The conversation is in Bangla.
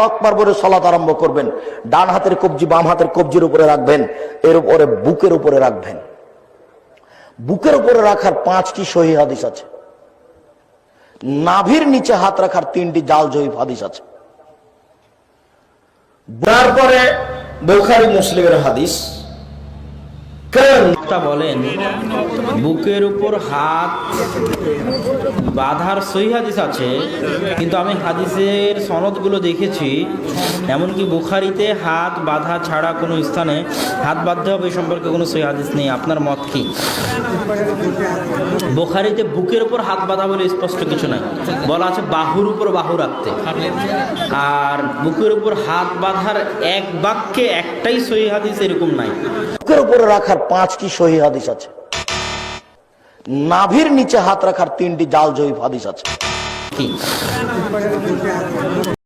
আকবার বলে সালাত আরম্ভ করবেন। ডান হাতের কবজি বাম হাতের কবজির উপরে রাখবেন, এর উপরে বুকের উপরে রাখবেন। বুকের উপরে রাখার 5টি সহিহ হাদিস আছে। নাভির নিচে হাত রাখার 3টি জাল জয়ীফ হাদিস আছে। তারপরে বুখারী মুসলিমের হাদিস বলেন বুকের উপর হাত বাঁধার সহিহ হাদিস আছে, কিন্তু আমি হাদিসের সনদগুলো দেখেছি, এমনকি বুখারীতে হাত বাঁধা ছাড়া কোনো স্থানে হাত বাঁধতে হবে এই সম্পর্কে কোনো সহিহ হাদিস নেই। আপনার মত কি? বুখারীতে বুকের উপর হাত বাঁধা বলে স্পষ্ট কিছু নাই, বলা আছে বাহুর উপর বাহু রাখতে। আর বুকের উপর হাত বাঁধার এক বাক্যে একটাই সহিহ হাদিস এরকম নাই। বুকের উপরে রাখার 5টি সহিহ হাদিস আছে। নাভির নিচে হাত রাখার 3টি জাল জয়ীফ হাদিস আছে। কি